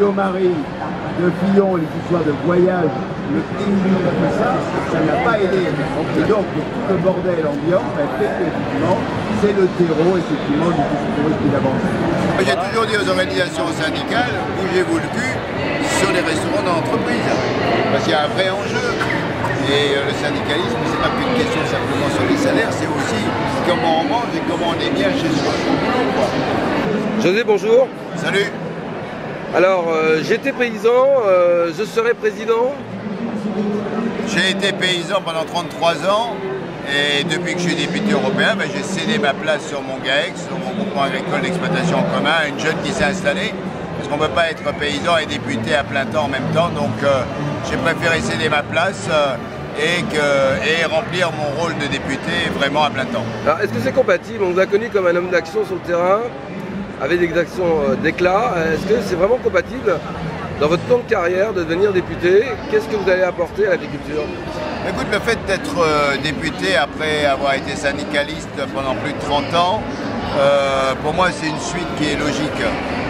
Au mari de Fillon, les histoires de voyage, le ping, ça n'a pas aidé. Et donc, tout le bordel ambiant fait qu'effectivement, c'est le terreau, effectivement, du tourisme qui avance. J'ai toujours dit aux organisations syndicales, bougez-vous le cul sur les restaurants d'entreprise. Parce qu'il y a un vrai enjeu. Et le syndicalisme, c'est pas qu'une question simplement sur les salaires, c'est aussi comment on mange et comment on est bien chez soi. José, bonjour. Salut. Alors, j'étais paysan, je serai président. J'ai été paysan pendant 33 ans et depuis que je suis député européen, j'ai cédé ma place sur mon GAEX, sur mon groupement agricole d'exploitation en commun, à une jeune qui s'est installée. Parce qu'on ne peut pas être paysan et député à plein temps en même temps, donc j'ai préféré céder ma place et remplir mon rôle de député vraiment à plein temps. Alors, est-ce que c'est compatible? On vous a connu comme un homme d'action sur le terrain, avec des actions d'éclat. Est-ce que c'est vraiment compatible dans votre temps de carrière de devenir député? Qu'est-ce que vous allez apporter à l'agriculture? Écoute, le fait d'être député après avoir été syndicaliste pendant plus de 30 ans, pour moi c'est une suite qui est logique.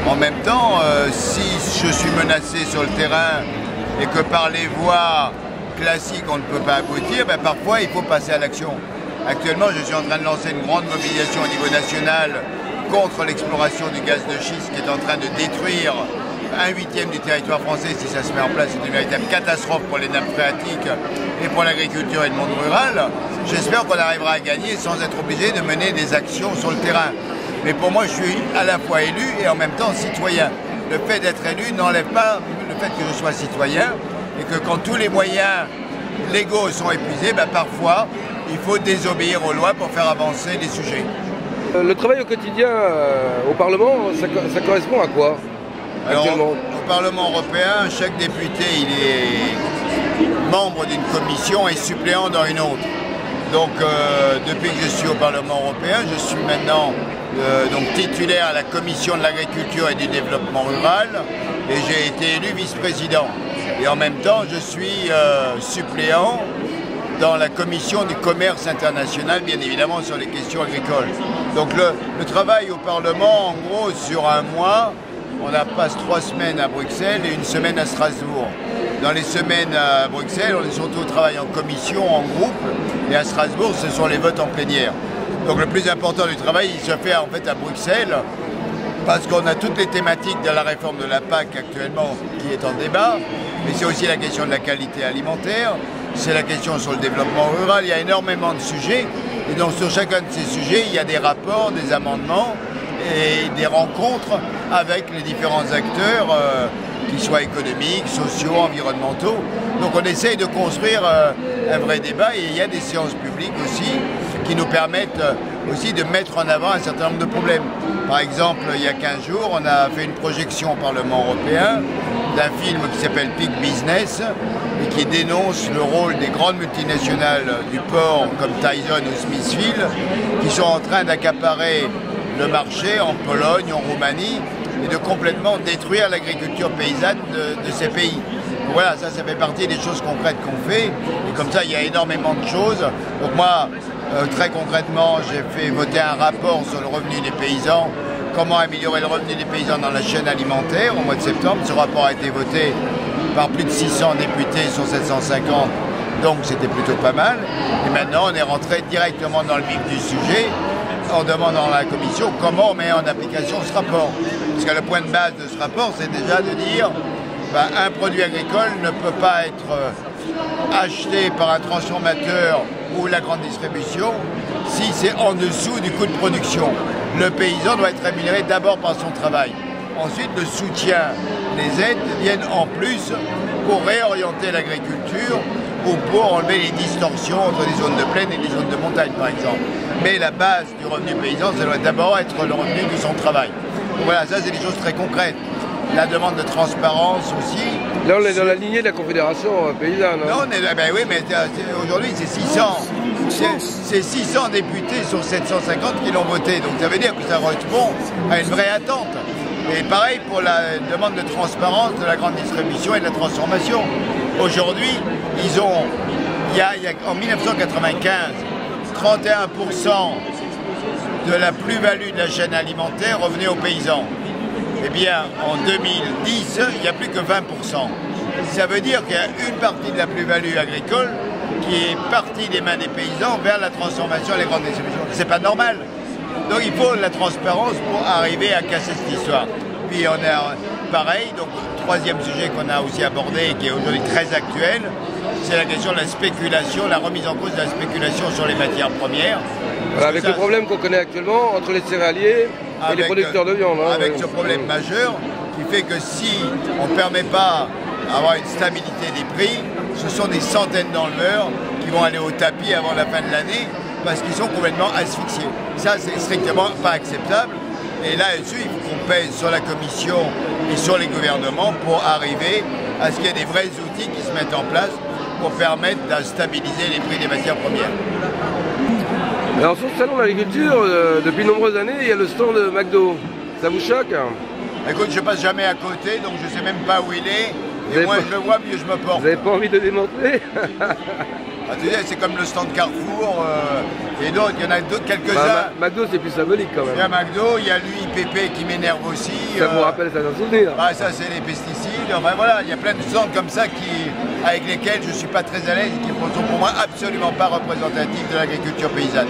En même temps, si je suis menacé sur le terrain et que par les voies classiques on ne peut pas aboutir, parfois il faut passer à l'action. Actuellement, je suis en train de lancer une grande mobilisation au niveau national contre l'exploration du gaz de schiste qui est en train de détruire 1/8 du territoire français. Si ça se met en place, c'est une véritable catastrophe pour les nappes phréatiques et pour l'agriculture et le monde rural. J'espère qu'on arrivera à gagner sans être obligé de mener des actions sur le terrain. Mais pour moi, je suis à la fois élu et en même temps citoyen. Le fait d'être élu n'enlève pas le fait que je sois citoyen et que quand tous les moyens légaux sont épuisés, parfois, il faut désobéir aux lois pour faire avancer les sujets. Le travail au quotidien au Parlement, ça correspond à quoi? Alors, au Parlement européen, chaque député il est membre d'une commission et suppléant dans une autre. Donc depuis que je suis au Parlement européen, je suis maintenant titulaire à la commission de l'agriculture et du développement rural et j'ai été élu vice-président. Et en même temps, je suis suppléant dans la commission du commerce international, bien évidemment sur les questions agricoles. Donc le travail au Parlement, en gros, sur un mois, on passe 3 semaines à Bruxelles et 1 semaine à Strasbourg. Dans les semaines à Bruxelles, on est surtout au travail en commission, en groupe, et à Strasbourg, ce sont les votes en plénière. Donc le plus important du travail, il se fait en fait à Bruxelles, parce qu'on a toutes les thématiques de la réforme de la PAC actuellement qui est en débat, mais c'est aussi la question de la qualité alimentaire, c'est la question sur le développement rural, il y a énormément de sujets, et donc sur chacun de ces sujets, il y a des rapports, des amendements et des rencontres avec les différents acteurs, qu'ils soient économiques, sociaux, environnementaux. Donc on essaye de construire un vrai débat et il y a des séances publiques aussi qui nous permettent aussi de mettre en avant un certain nombre de problèmes. Par exemple, il y a 15 jours, on a fait une projection au Parlement européen d'un film qui s'appelle Peak Business et qui dénonce le rôle des grandes multinationales du port comme Tyson ou Smithfield qui sont en train d'accaparer le marché en Pologne, en Roumanie et de complètement détruire l'agriculture paysanne de ces pays. Donc voilà, ça fait partie des choses concrètes qu'on fait et comme ça il y a énormément de choses. Donc moi, très concrètement, j'ai fait voter un rapport sur le revenu des paysans, comment améliorer le revenu des paysans dans la chaîne alimentaire au mois de septembre. Ce rapport a été voté par plus de 600 députés sur 750, donc c'était plutôt pas mal. Et maintenant, on est rentré directement dans le vif du sujet en demandant à la Commission comment on met en application ce rapport. Parce que le point de base de ce rapport, c'est déjà de dire un produit agricole ne peut pas être acheté par un transformateur ou la grande distribution si c'est en dessous du coût de production. Le paysan doit être rémunéré d'abord par son travail. Ensuite, le soutien, les aides viennent en plus pour réorienter l'agriculture ou pour enlever les distorsions entre les zones de plaine et les zones de montagne, par exemple. Mais la base du revenu paysan, ça doit d'abord être le revenu de son travail. Donc voilà, ça c'est des choses très concrètes. La demande de transparence aussi. Là, on est dans la lignée de la Confédération paysanne. Non, oui, mais aujourd'hui c'est 600. C'est 600 députés sur 750 qui l'ont voté. Donc ça veut dire que ça correspond à une vraie attente. Et pareil pour la demande de transparence de la grande distribution et de la transformation. Aujourd'hui, en 1995, 31% de la plus-value de la chaîne alimentaire revenait aux paysans. eh bien en 2010, il n'y a plus que 20%. Ça veut dire qu'il y a une partie de la plus-value agricole qui est partie des mains des paysans vers la transformation et les grandes distributions. C'est pas normal. Donc il faut la transparence pour arriver à casser cette histoire. Puis on a pareil, donc troisième sujet qu'on a aussi abordé et qui est aujourd'hui très actuel, c'est la question de la spéculation, la remise en cause de la spéculation sur les matières premières. Voilà, avec le problème qu'on connaît actuellement entre les céréaliers et les producteurs de viande. Hein, avec ce problème majeur qui fait que si on ne permet pas d'avoir une stabilité des prix, ce sont des centaines d'enleveurs qui vont aller au tapis avant la fin de l'année parce qu'ils sont complètement asphyxiés. Ça, c'est strictement pas acceptable. Et là-dessus, il faut qu'on pèse sur la Commission et sur les gouvernements pour arriver à ce qu'il y ait des vrais outils qui se mettent en place pour permettre de stabiliser les prix des matières premières. Alors sur ce salon de l'agriculture, depuis de nombreuses années, il y a le stand de McDo. Ça vous choque? Écoute, je passe jamais à côté, donc je ne sais même pas où il est. Et moi, je le vois, mieux je me porte. Vous n'avez pas envie de démanteler? Ah, tu sais, c'est comme le stand Carrefour et d'autres, il y en a quelques-uns. McDo, c'est plus symbolique quand même. Il y a McDo, il y a l'UIPP qui m'énerve aussi. Ça vous rappelle certains souvenirs. Ah, ça, c'est les pesticides. Enfin voilà, il y a plein de stands comme ça avec lesquels je ne suis pas très à l'aise et qui ne sont pour moi absolument pas représentatifs de l'agriculture paysanne.